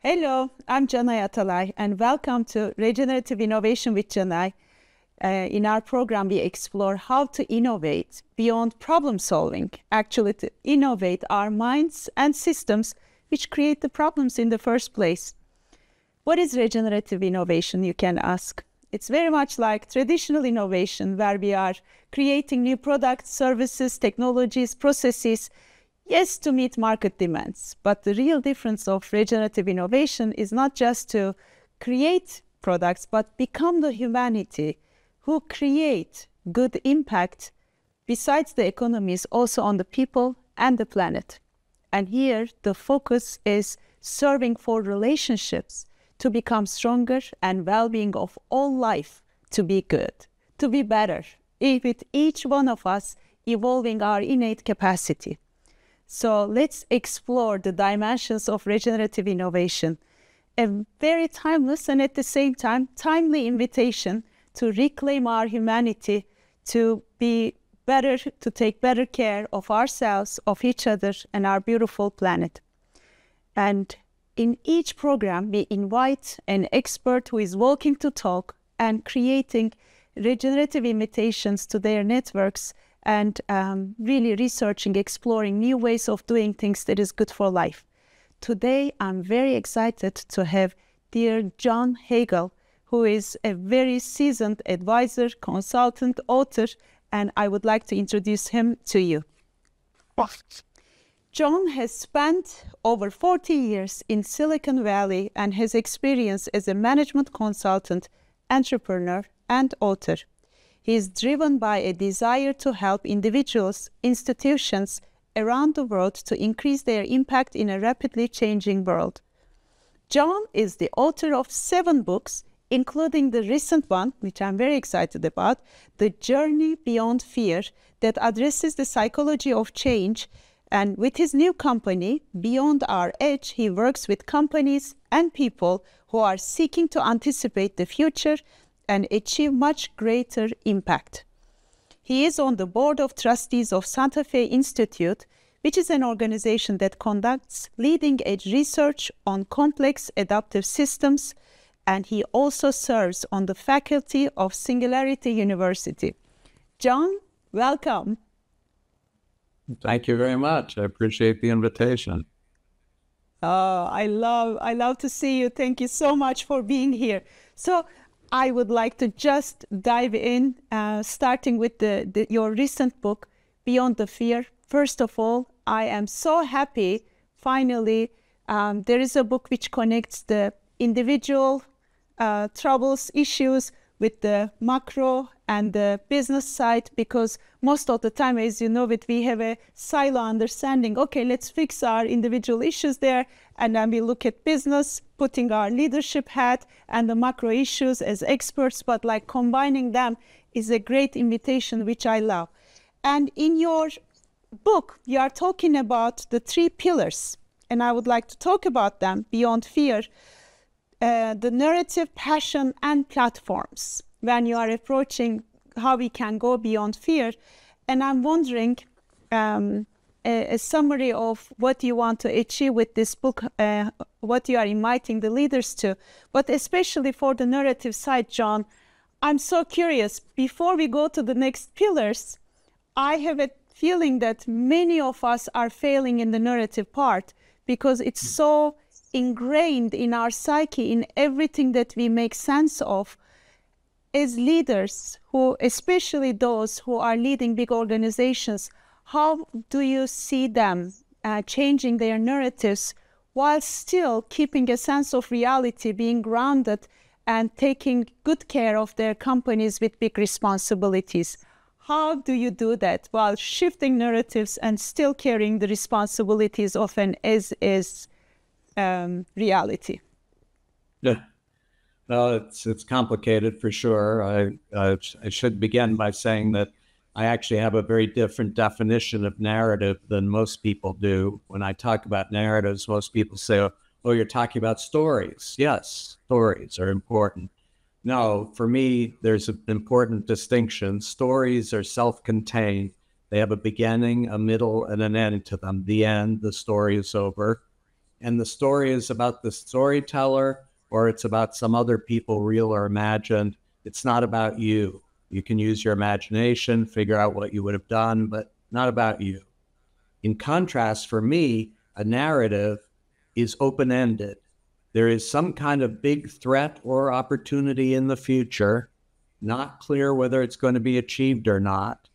Hello, I'm Canay Atalay, and welcome to Regenerative Innovation with Canay. In our program, we explore how to innovate beyond problem solving, actually to innovate our minds and systems which create the problems in the first place. What is regenerative innovation, you can ask? It's very much like traditional innovation, where we are creating new products, services, technologies, processes, yes, to meet market demands. But the real difference of regenerative innovation is not just to create products, but become the humanity who create good impact besides the economies, also on the people and the planet. And here the focus is serving for relationships to become stronger and well-being of all life to be good, to be better, with each one of us evolving our innate capacity. So let's explore the dimensions of regenerative innovation, a very timeless and at the same time timely invitation to reclaim our humanity, to be better, to take better care of ourselves, of each other, and our beautiful planet. And in each program, we invite an expert who is walking to talk and creating regenerative invitations to their networks and really researching, exploring new ways of doing things that is good for life. Today, I'm very excited to have dear John Hagel, who is a very seasoned advisor, consultant, author, and I would like to introduce him to you. John has spent over 40 years in Silicon Valley and has experience as a management consultant, entrepreneur, and author. He is driven by a desire to help individuals, institutions around the world to increase their impact in a rapidly changing world. John is the author of 7 books, including the recent one, which I'm very excited about, The Journey Beyond Fear, that addresses the psychology of change. And with his new company, Beyond Our Edge, he works with companies and people who are seeking to anticipate the future and achieve much greater impact. He is on the board of trustees of Santa Fe Institute, which is an organization that conducts leading-edge research on complex adaptive systems, and he also serves on the faculty of Singularity University. John, welcome. Thank you very much. I appreciate the invitation. I love to see you. Thank you so much for being here. So I would like to just dive in, starting with your recent book, Beyond the Fear. First of all, I am so happy, finally, there is a book which connects the individual troubles, issues with the macro and the business side, because most of the time, as you know it, we have a silo understanding. Okay, let's fix our individual issues there, and then we look at business, putting our leadership hat and the macro issues as experts, but like combining them is a great invitation, which I love. And in your book, you are talking about the 3 pillars, and I would like to talk about them beyond fear. The narrative, passion, and platforms, when you are approaching how we can go beyond fear. And I'm wondering, a summary of what you want to achieve with this book, what you are inviting the leaders to, but especially for the narrative side, John, I'm so curious. Before we go to the next pillars, I have a feeling that many of us are failing in the narrative part because it's so ingrained in our psyche, in everything that we make sense of. As leaders, who, especially those who are leading big organizations, how do you see them changing their narratives while still keeping a sense of reality, being grounded and taking good care of their companies with big responsibilities? How do you do that while shifting narratives and still carrying the responsibilities of an as-is reality? Yeah. No, it's complicated for sure. I should begin by saying that I actually have a very different definition of narrative than most people do. When I talk about narratives, most people say, oh, you're talking about stories. Yes, stories are important. No, for me, there's an important distinction. Stories are self-contained. They have a beginning, a middle, and an end to them. The end, the story is over. and the story is about the storyteller or it's about some other people, real or imagined, it's not about you. You can use your imagination, figure out what you would have done, but not about you. In contrast, for me, a narrative is open-ended. There is some kind of big threat or opportunity in the future, not clear whether it's going to be achieved or not.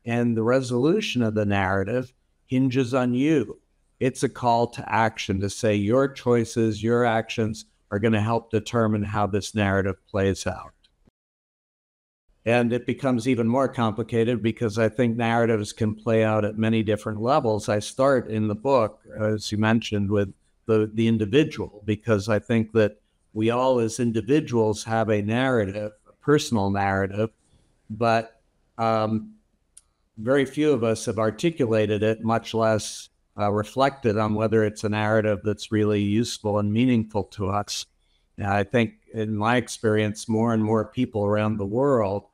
And the resolution of the narrative hinges on you. It's a call to action to say your choices, your actions are going to help determine how this narrative plays out. And it becomes even more complicated because I think narratives can play out at many different levels. I start in the book, as you mentioned, with the individual, because I think that we all as individuals have a narrative, a personal narrative, but very few of us have articulated it, much less reflected on whether it's a narrative that's really useful and meaningful to us. And I think in my experience, more and more people around the world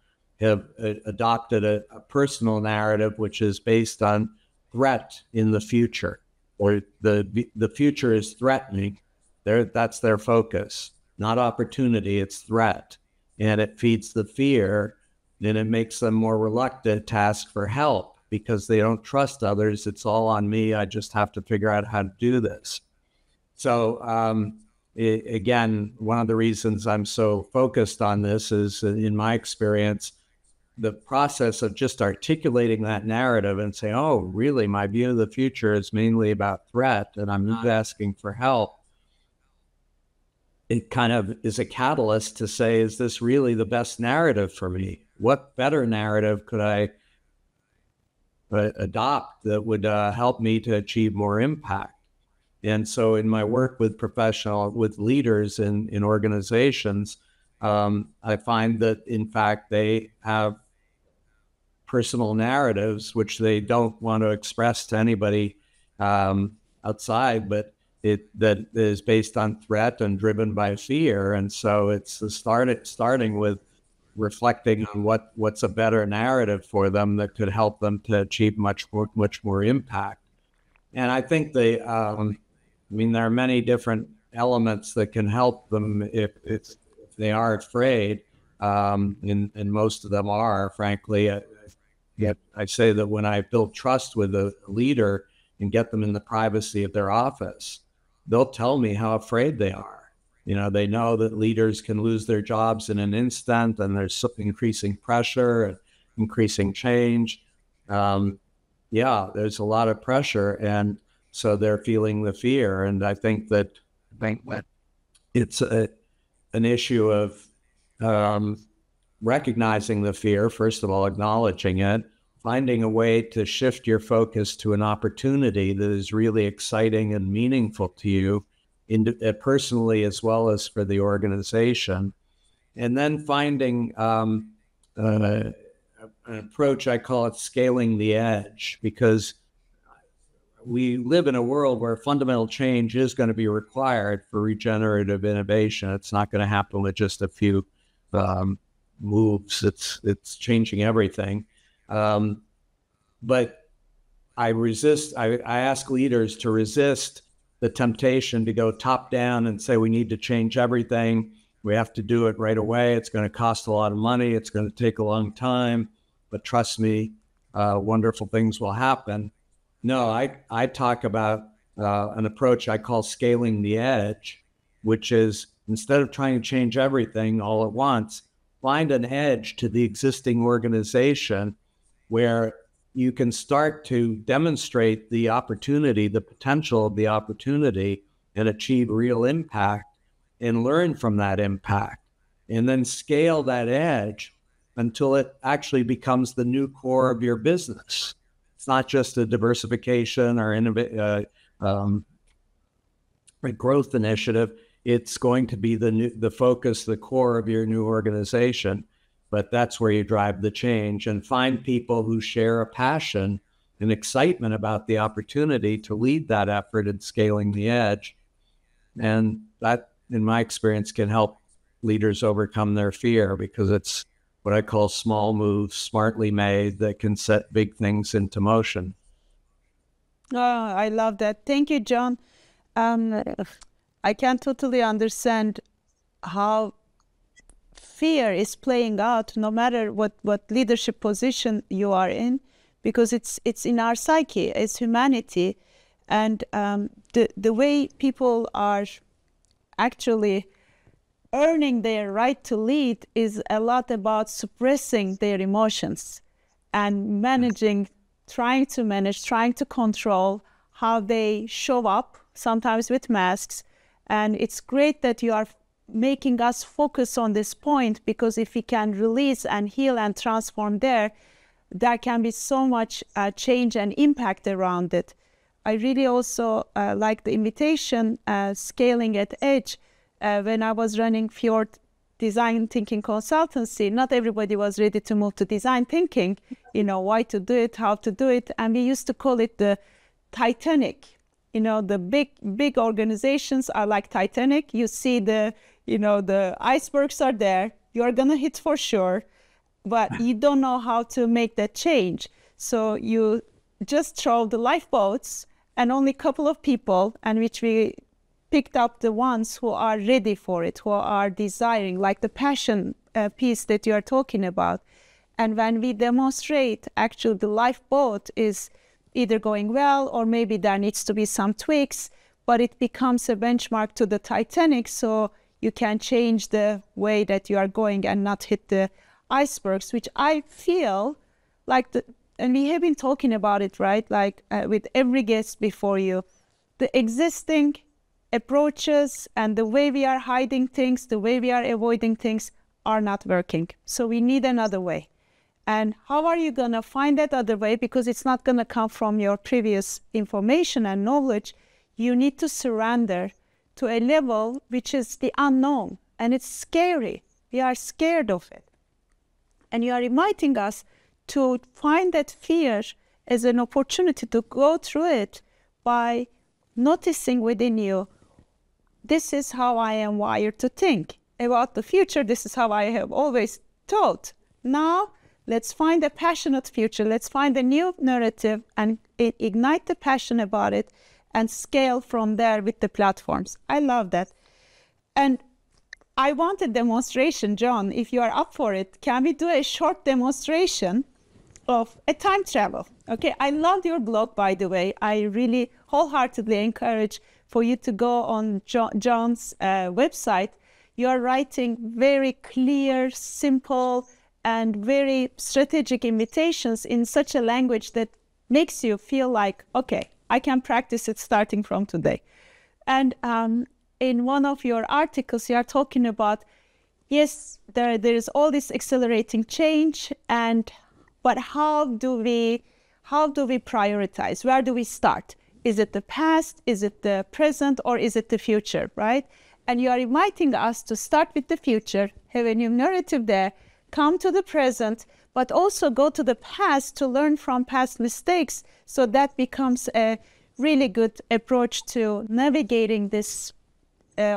have adopted a personal narrative which is based on threat in the future, or the future is threatening. That's their focus, not opportunity, it's threat. And it feeds the fear, and it makes them more reluctant to ask for help because they don't trust others. It's all on me. I just have to figure out how to do this. So again, one of the reasons I'm so focused on this is, in my experience, the process of just articulating that narrative and saying, oh, really, my view of the future is mainly about threat and I'm not asking for help. It kind of is a catalyst to say, is this really the best narrative for me? What better narrative could I adopt that would help me to achieve more impact? And so in my work with with leaders in organizations, I find that, in fact, they have personal narratives which they don't want to express to anybody outside, but that is based on threat and driven by fear. And so it's starting with reflecting on what's a better narrative for them that could help them to achieve much more impact. And I think there are many different elements that can help them if they are afraid, and most of them are, frankly. Yet I say that when I build trust with a leader and get them in the privacy of their office, they'll tell me how afraid they are. They know that leaders can lose their jobs in an instant, and there's increasing pressure and increasing change. There's a lot of pressure, and so they're feeling the fear. And I think that it's an issue of recognizing the fear, first of all, acknowledging it, finding a way to shift your focus to an opportunity that is really exciting and meaningful to you, personally as well as for the organization. And then finding an approach, I call it scaling the edge, because we live in a world where fundamental change is going to be required for regenerative innovation. It's not going to happen with just a few moves. It's changing everything. But I ask leaders to resist the temptation to go top down and say, we need to change everything. We have to do it right away. It's going to cost a lot of money. It's going to take a long time, but trust me, wonderful things will happen. No, I talk about an approach I call scaling the edge, which is, instead of trying to change everything all at once, find an edge to the existing organization where you can start to demonstrate the opportunity, the potential of the opportunity, and achieve real impact and learn from that impact, and then scale that edge until it actually becomes the new core of your business. It's not just a diversification or a growth initiative. It's going to be the focus, the core of your new organization. But that's where you drive the change, and find people who share a passion and excitement about the opportunity to lead that effort in scaling the edge. And that, in my experience, can help leaders overcome their fear, because it's what I call small moves, smartly made, that can set big things into motion. Oh, I love that. Thank you, John. Um, I can totally understand how fear is playing out, no matter what leadership position you are in, because it's in our psyche as humanity, and the way people are actually earning their right to lead is a lot about suppressing their emotions and trying to control how they show up, sometimes with masks. And it's great that you are making us focus on this point, because if we can release and heal and transform there can be so much change and impact around it. I really also like the invitation, Scaling at Edge. When I was running Fjord Design Thinking Consultancy, not everybody was ready to move to design thinking, why to do it, how to do it. And we used to call it the Titanic. The big organizations are like Titanic. You see the icebergs are there. You're going to hit for sure, but you don't know how to make that change. So you just throw the lifeboats, and only a couple of people, and which we picked up the ones who are ready for it, who are desiring, like the passion piece that you are talking about. And when we demonstrate, actually the lifeboat is either going well, or maybe there needs to be some tweaks, but it becomes a benchmark to the Titanic, so you can change the way that you are going and not hit the icebergs, which I feel like and we have been talking about it, right? Like with every guest before you, the existing approaches and the way we are hiding things, the way we are avoiding things are not working. So we need another way. And how are you going to find that other way? Because it's not going to come from your previous information and knowledge. You need to surrender to a level which is the unknown. And it's scary. We are scared of it. And you are inviting us to find that fear as an opportunity to go through it by noticing within you, this is how I am wired to think about the future. This is how I have always thought. Now, let's find a passionate future. Let's find a new narrative and ignite the passion about it and scale from there with the platforms. I love that. And I want a demonstration, John, if you are up for it. Can we do a short demonstration of a time travel? Okay, I loved your blog, by the way. I really wholeheartedly encourage for you to go on John's website. You are writing very clear, simple, and very strategic invitations in such a language that makes you feel like, okay, I can practice it starting from today. And in one of your articles, you are talking about, yes, there is all this accelerating change, but how do we prioritize? Where do we start? Is it the past? Is it the present? Or is it the future, right? And you are inviting us to start with the future, have a new narrative there, come to the present, but also go to the past to learn from past mistakes. So that becomes a really good approach to navigating this,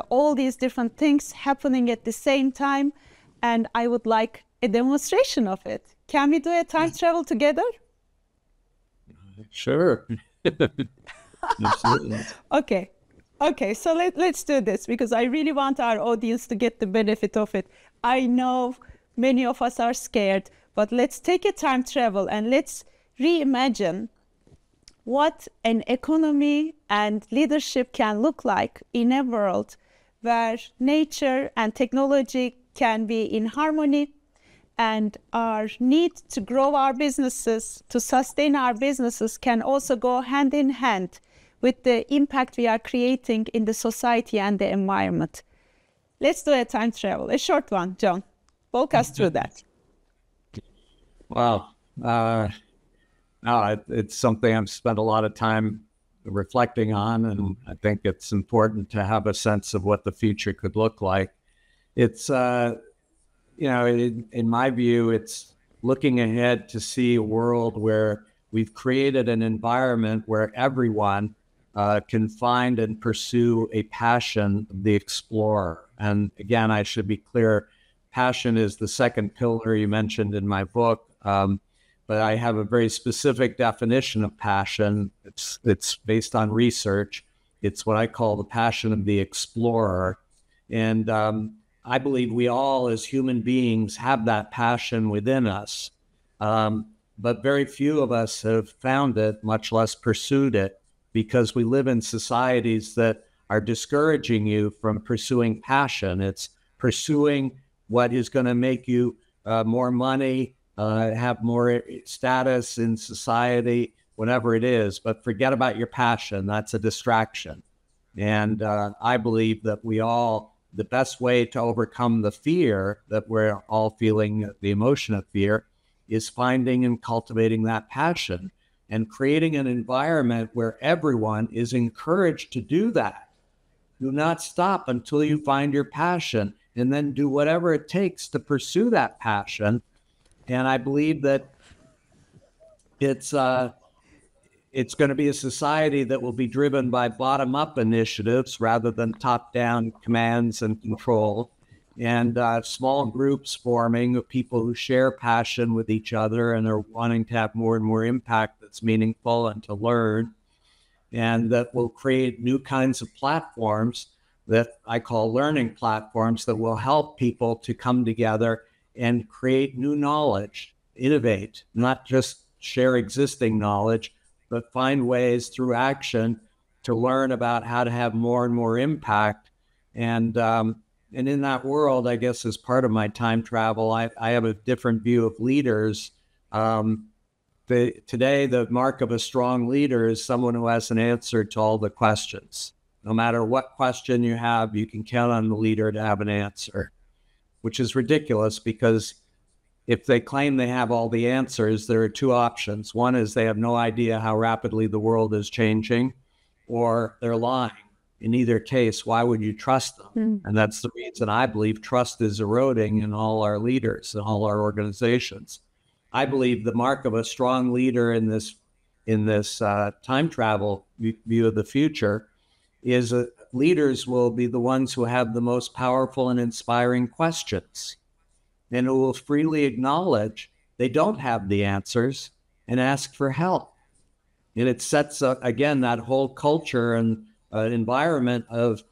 all these different things happening at the same time. And I would like a demonstration of it. Can we do a time travel together? Sure. Absolutely. Okay, so let's do this, because I really want our audience to get the benefit of it. I know many of us are scared, but let's take a time travel and let's reimagine what an economy and leadership can look like in a world where nature and technology can be in harmony, and our need to grow our businesses, to sustain our businesses, can also go hand in hand with the impact we are creating in the society and the environment. Let's do a time travel, a short one, John. Walk us through that. Wow. It's something I've spent a lot of time reflecting on, and I think it's important to have a sense of what the future could look like. It's, in my view, it's looking ahead to see a world where we've created an environment where everyone can find and pursue a passion of the explorer. And again, I should be clear, passion is the second pillar you mentioned in my book, but I have a very specific definition of passion. It's based on research, It's what I call the passion of the explorer. And I believe we all, as human beings, have that passion within us. But very few of us have found it, much less pursued it, because we live in societies that are discouraging you from pursuing passion. It's pursuing what is going to make you more money, have more status in society, whatever it is. But forget about your passion. That's a distraction. And I believe that the best way to overcome the fear that we're all feeling, the emotion of fear, is finding and cultivating that passion and creating an environment where everyone is encouraged to do that. Do not stop until you find your passion, and then do whatever it takes to pursue that passion. And I believe that it's going to be a society that will be driven by bottom-up initiatives rather than top-down commands and control, and small groups forming of people who share passion with each other and are wanting to have more and more impact that's meaningful and to learn. And that will create new kinds of platforms that I call learning platforms that will help people to come together and create new knowledge, innovate, not just share existing knowledge, but find ways through action to learn about how to have more and more impact. And in that world, I guess as part of my time travel, I have a different view of leaders. Today, the mark of a strong leader is someone who has an answer to all the questions. No matter what question you have, you can count on the leader to have an answer, which is ridiculous because if they claim they have all the answers, there are two options. One is they have no idea how rapidly the world is changing, or they're lying. In either case, why would you trust them? And that's the reason I believe trust is eroding in all our leaders and all our organizations. I believe the mark of a strong leader in this time travel view of the future is that leaders will be the ones who have the most powerful and inspiring questions, and who will freely acknowledge they don't have the answers and ask for help. And it sets up, again, that whole culture and environment of,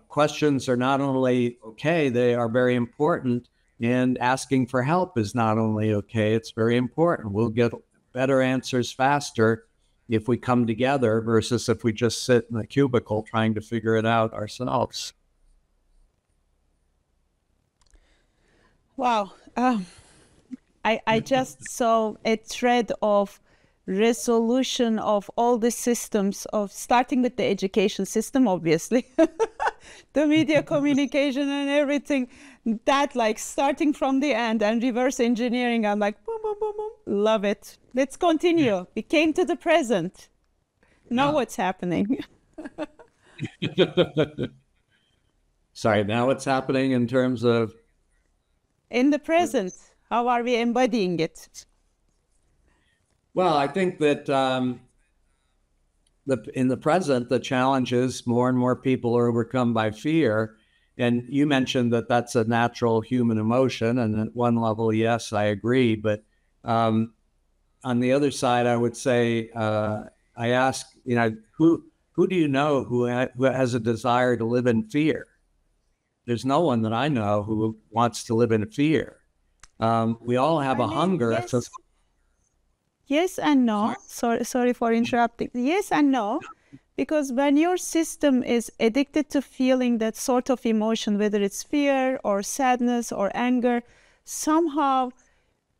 questions are not only okay, they are very important. And asking for help is not only okay, it's very important. We'll get better answers faster if we come together versus if we just sit in a cubicle trying to figure it out ourselves. Wow. I just saw a thread of resolution of all the systems, of starting with the education system, obviously, the media communication and everything, that like starting from the end and reverse engineering. I'm like, boom, boom, boom, boom. Love it. Let's continue. We came to the present. Know what's happening. Sorry, now what's happening in terms of? In the present, how are we embodying it? Well, I think that in the present, the challenge is more and more people are overcome by fear. And you mentioned that that's a natural human emotion. And at one level, yes, I agree. But on the other side, I would say, I ask, who do you know who has a desire to live in fear? There's no one that I know who wants to live in fear. We all have a hunger. Yes. Yes and no. Sorry for interrupting. Yes and no, because when your system is addicted to feeling that sort of emotion, whether it's fear or sadness or anger, somehow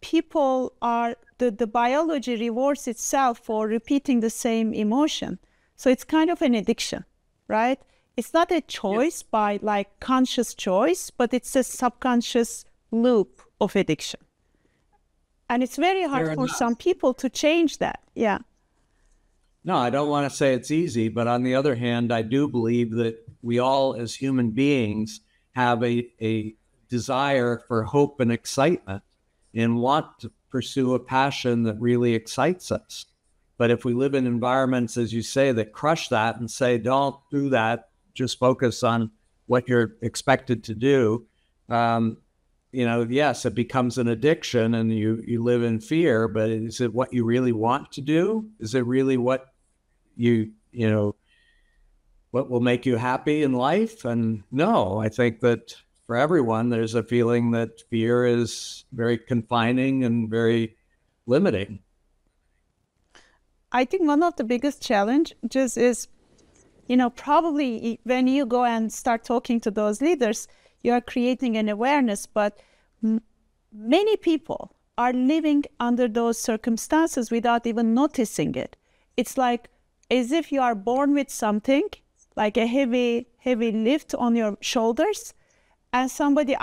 people are, the biology rewards itself for repeating the same emotion. So it's kind of an addiction, right? It's not a choice by like conscious choice, but it's a subconscious loop of addiction. And it's very hard for some people to change that. Yeah. No, I don't want to say it's easy, but on the other hand, I do believe that we all as human beings have a desire for hope and excitement and want to pursue a passion that really excites us. But if we live in environments, as you say, that crush that and say, don't do that, just focus on what you're expected to do, yes, it becomes an addiction and you live in fear, but is it what you really want to do? Is it really what you what will make you happy in life. And no, I think that for everyone, there's a feeling that fear is very confining and very limiting. I think one of the biggest challenges is, probably when you go and start talking to those leaders, you are creating an awareness, but many people are living under those circumstances without even noticing it. It's like as if you are born with something, like a heavy lift on your shoulders, and somebody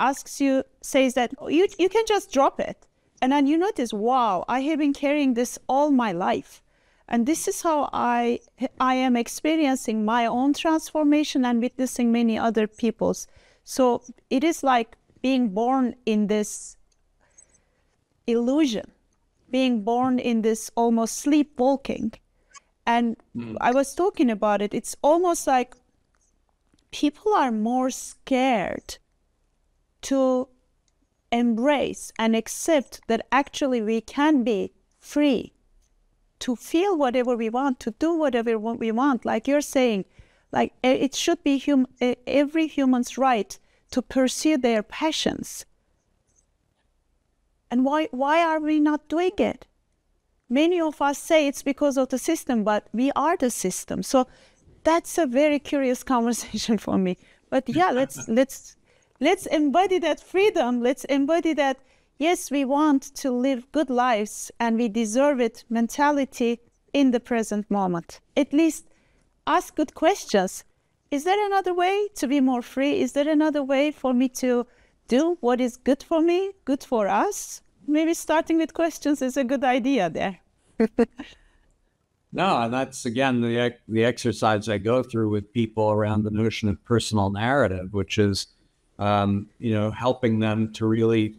says that you can just drop it. And then you notice, wow, I have been carrying this all my life. And this is how I am experiencing my own transformation and witnessing many other people's. So it is like being born in this illusion, being born in this almost sleepwalking. And I was talking about it. It's almost like people are more scared to embrace and accept that actually we can be free to feel whatever we want, to do whatever we want. Like you're saying, like it should be every human's right to pursue their passions. And why are we not doing it? Many of us say it's because of the system, but we are the system. So that's a very curious conversation for me. But yeah, let's embody that freedom. Let's embody that, yes, we want to live good lives and we deserve it mentality in the present moment. At least ask good questions. Is there another way to be more free? Is there another way for me to do what is good for me, good for us? Maybe starting with questions is a good idea there. No, and that's, again, the exercise I go through with people around the notion of personal narrative, which is, helping them to really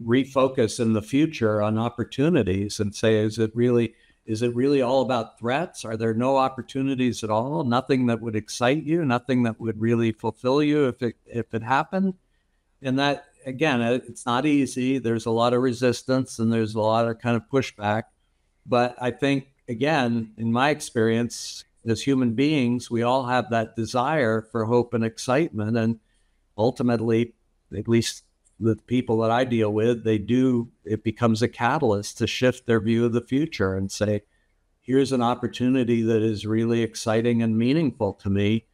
refocus in the future on opportunities and say, is it really all about threats? Are there no opportunities at all? Nothing that would excite you, nothing that would really fulfill you if it happened? And that, again, it's not easy. There's a lot of resistance and there's a lot of kind of pushback. But I think, again, in my experience, as human beings, we all have that desire for hope and excitement. And ultimately, at least the people that I deal with, it becomes a catalyst to shift their view of the future and say, here's an opportunity that is really exciting and meaningful to me.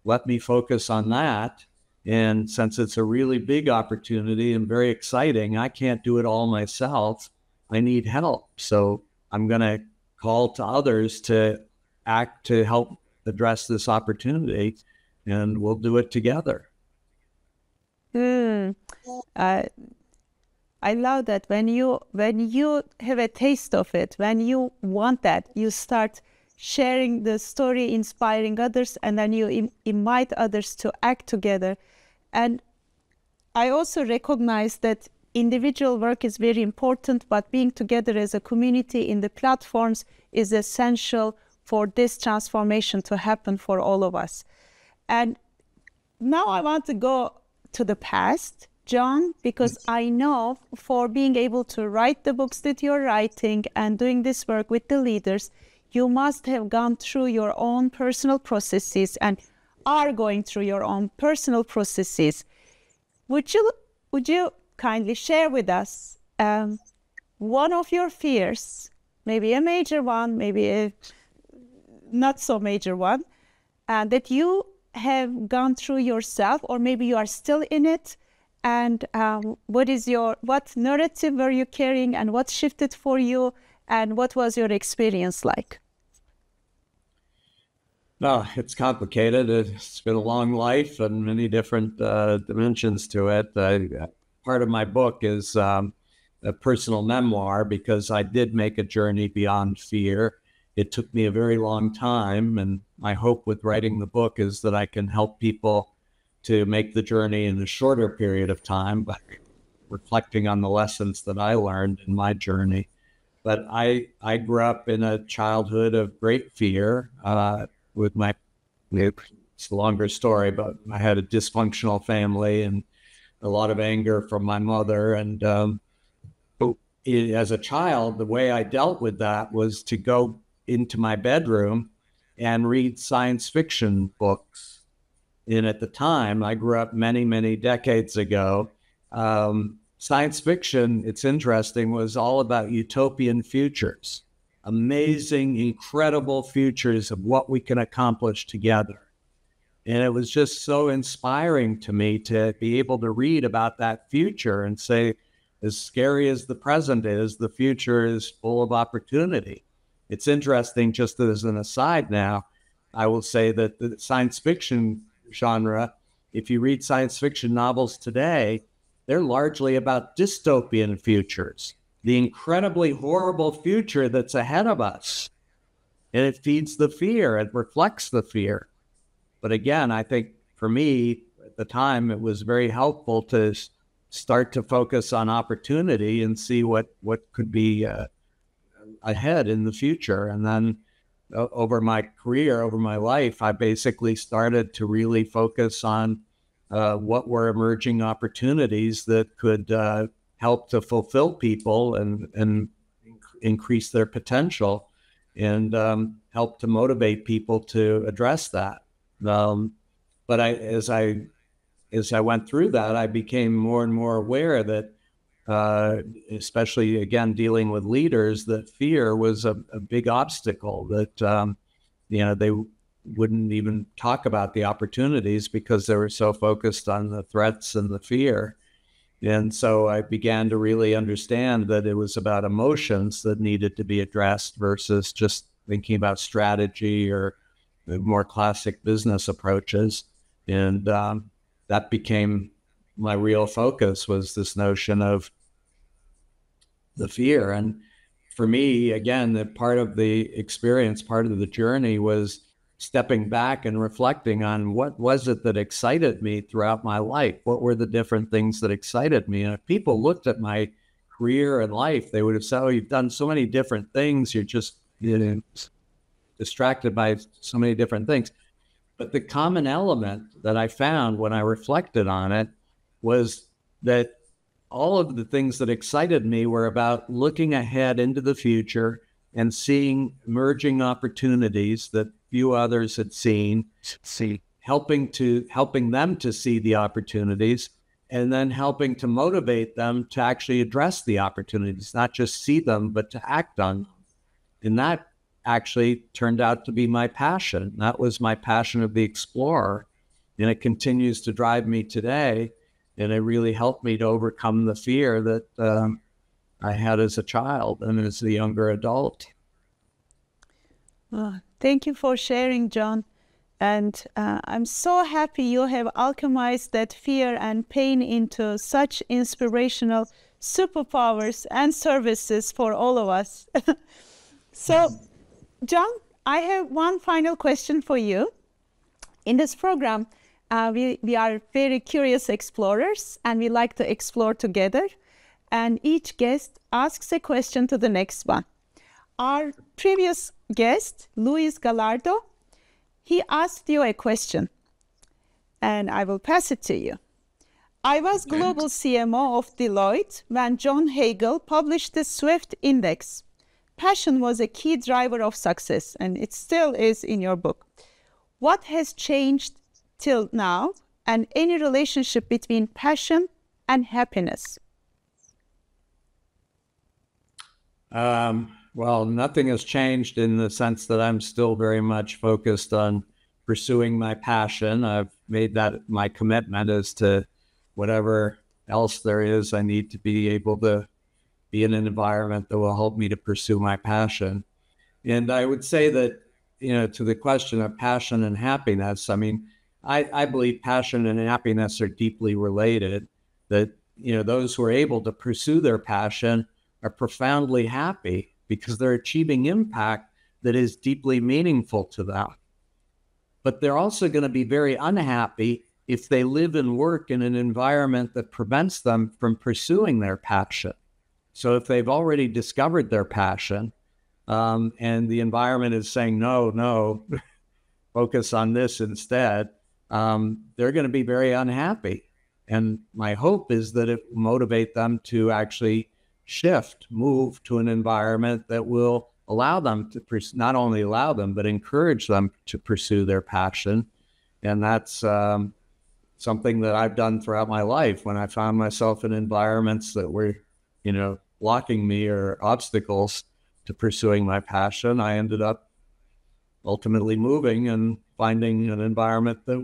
Let me focus on that. And since it's a really big opportunity and very exciting, I can't do it all myself. I need help. So I'm going to call to others to act to help address this opportunity, and we'll do it together. I love that when you have a taste of it, when you want that, you start sharing the story, inspiring others, and then you invite others to act together. And I also recognize that individual work is very important, but being together as a community in the platforms is essential for this transformation to happen for all of us. And now I want to go to the past, John, because I know for being able to write the books that you're writing and doing this work with the leaders, you must have gone through your own personal processes and are going through your own personal processes. Would you kindly share with us one of your fears, maybe a major one, maybe a not so major one, that you have gone through yourself, or maybe you are still in it, and what narrative were you carrying, and what shifted for you, and what was your experience like? No, it's complicated. It's been a long life and many different dimensions to it. Part of my book is a personal memoir because I did make a journey beyond fear. It took me a very long time, and my hope with writing the book is that I can help people to make the journey in a shorter period of time, but reflecting on the lessons that I learned in my journey. But I grew up in a childhood of great fear with it's a longer story, but I had a dysfunctional family and a lot of anger from my mother. And as a child, the way I dealt with that was to go into my bedroom and read science fiction books. And at the time, I grew up many, many decades ago. Science fiction, it's interesting, was all about utopian futures, amazing, incredible futures of what we can accomplish together. And it was just so inspiring to me to be able to read about that future and say, as scary as the present is, the future is full of opportunity. It's interesting, just as an aside now, I will say that the science fiction genre, if you read science fiction novels today, they're largely about dystopian futures, the incredibly horrible future that's ahead of us. And it feeds the fear, it reflects the fear. But again, I think for me, at the time, it was very helpful to start to focus on opportunity and see what could be ahead in the future. And then over my career, over my life, I basically started to really focus on what were emerging opportunities that could help to fulfill people and increase their potential and help to motivate people to address that. But as I went through that, I became more and more aware that, especially again dealing with leaders, that fear was a big obstacle. That they wouldn't even talk about the opportunities because they were so focused on the threats and the fear. And so I began to really understand that it was about emotions that needed to be addressed versus just thinking about strategy or the more classic business approaches. And that became my real focus, was this notion of the fear. And for me, again, that part of the experience, part of the journey was stepping back and reflecting on what was it that excited me throughout my life? What were the different things that excited me? And if people looked at my career and life, they would have said, oh, you've done so many different things. You're just distracted by so many different things. But the common element that I found when I reflected on it was that all of the things that excited me were about looking ahead into the future and seeing emerging opportunities that few others had seen, helping them to see the opportunities, and then helping to motivate them to actually address the opportunities, not just see them, but to act on them. And that actually turned out to be my passion. That was my passion of the explorer. And it continues to drive me today. And it really helped me to overcome the fear that I had as a child and as a younger adult. Thank you for sharing, John. And I'm so happy you have alchemized that fear and pain into such inspirational superpowers and services for all of us. So, John, I have one final question for you. In this program, we are very curious explorers, and we like to explore together. And each guest asks a question to the next one. Our previous guest, Luis Gallardo, he asked you a question, and I will pass it to you. I was global CMO of Deloitte when John Hagel published the SWIFT Index. Passion was a key driver of success, and it still is in your book. What has changed till now, and any relationship between passion and happiness? Well, nothing has changed in the sense that I'm still very much focused on pursuing my passion. I've made that my commitment as to whatever else there is, I need to be able to be in an environment that will help me to pursue my passion. And I would say that, to the question of passion and happiness, I mean, I believe passion and happiness are deeply related, that, those who are able to pursue their passion are profoundly happy because they're achieving impact that is deeply meaningful to them. But they're also going to be very unhappy if they live and work in an environment that prevents them from pursuing their passion. So if they've already discovered their passion, and the environment is saying, no, focus on this instead, they're going to be very unhappy. And my hope is that it will motivate them to actually move to an environment that will allow them to not only allow them, but encourage them to pursue their passion. And that's something that I've done throughout my life. When I found myself in environments that were, blocking me or obstacles to pursuing my passion, I ended up ultimately moving and finding an environment that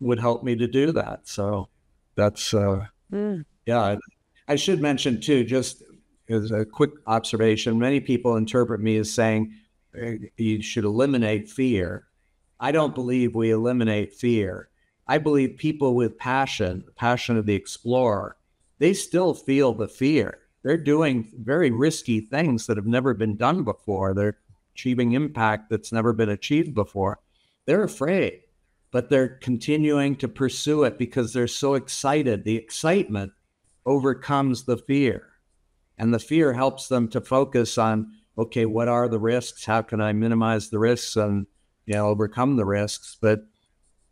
would help me to do that. So that's, yeah. I should mention too, just as a quick observation, many people interpret me as saying you should eliminate fear. I don't believe we eliminate fear. I believe people with passion, the passion of the explorer, they still feel the fear. They're doing very risky things that have never been done before. They're achieving impact that's never been achieved before. They're afraid, but they're continuing to pursue it because they're so excited. The excitement overcomes the fear, and the fear helps them to focus on, okay, what are the risks? How can I minimize the risks and overcome the risks? But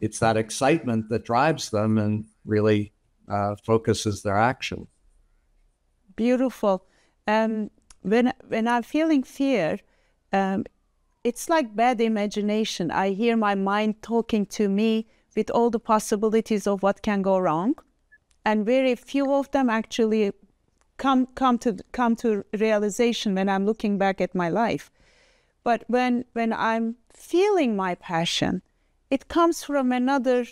it's that excitement that drives them and really focuses their action. Beautiful. When I'm feeling fear, it's like bad imagination. I hear my mind talking to me with all the possibilities of what can go wrong, and very few of them actually come to realization when I'm looking back at my life. But when I'm feeling my passion, it comes from another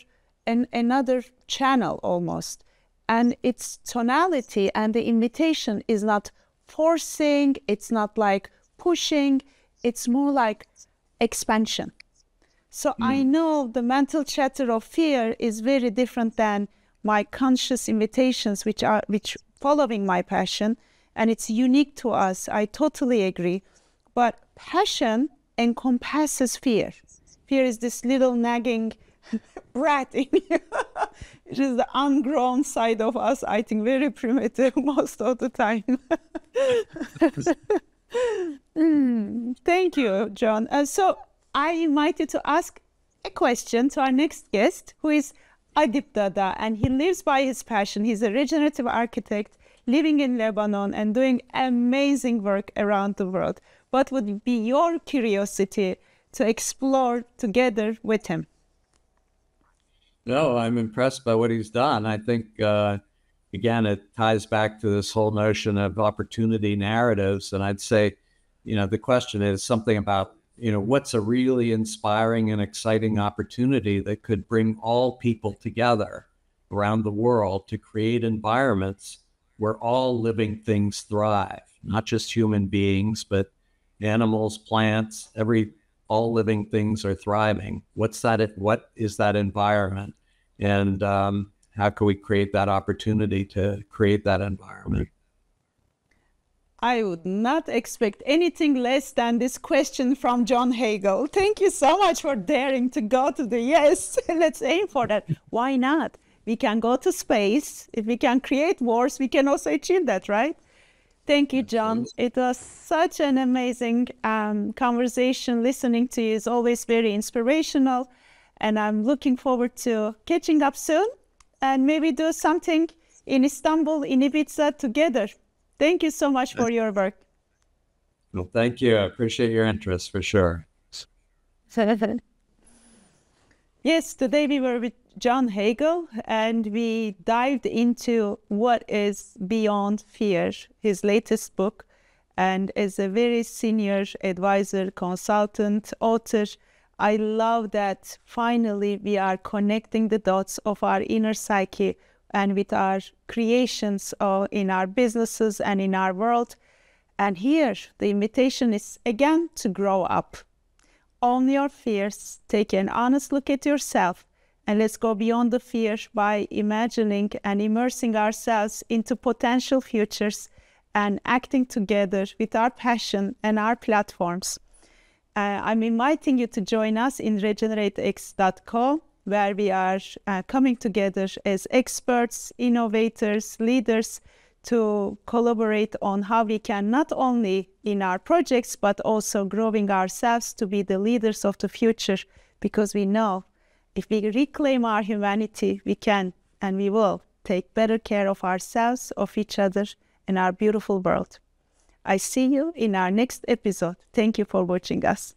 channel almost. And its tonality and the invitation is not forcing, it's not like pushing, it's more like expansion. So I know the mental chatter of fear is very different than my conscious invitations, which following my passion, and it's unique to us. I totally agree. But passion encompasses fear. Fear is this little nagging brat in you. It is the ungrown side of us, I think, very primitive most of the time. Thank you, John. So I invite you to ask a question to our next guest, who is Adip Dada, and he lives by his passion. He's a regenerative architect living in Lebanon and doing amazing work around the world. What would be your curiosity to explore together with him? No, I'm impressed by what he's done. I think, again, it ties back to this whole notion of opportunity narratives. And I'd say, the question is something about, what's a really inspiring and exciting opportunity that could bring all people together around the world to create environments where all living things thrive, not just human beings, but animals, plants, all living things are thriving. What is that environment? And how can we create that opportunity to create that environment? I would not expect anything less than this question from John Hagel. Thank you so much for daring to go to the yes. Let's aim for that. Why not? We can go to space. If we can create wars, we can also achieve that, right? Thank you, John. It was such an amazing conversation. Listening to you is always very inspirational. And I'm looking forward to catching up soon and maybe do something in Istanbul, in Ibiza together. Thank you so much for your work. Well, thank you. I appreciate your interest for sure. Yes, today we were with John Hagel and we dived into what is Beyond Fear, his latest book. And as a very senior advisor, consultant, author, I love that finally we are connecting the dots of our inner psyche and with our creations in our businesses and in our world. And here, the invitation is again to grow up. Own your fears, take an honest look at yourself, and let's go beyond the fear by imagining and immersing ourselves into potential futures and acting together with our passion and our platforms. I'm inviting you to join us in regeneratex.co, where we are coming together as experts, innovators, leaders to collaborate on how we can not only in our projects, but also growing ourselves to be the leaders of the future, because we know if we reclaim our humanity, we can and we will take better care of ourselves, of each other, and our beautiful world. I see you in our next episode. Thank you for watching us.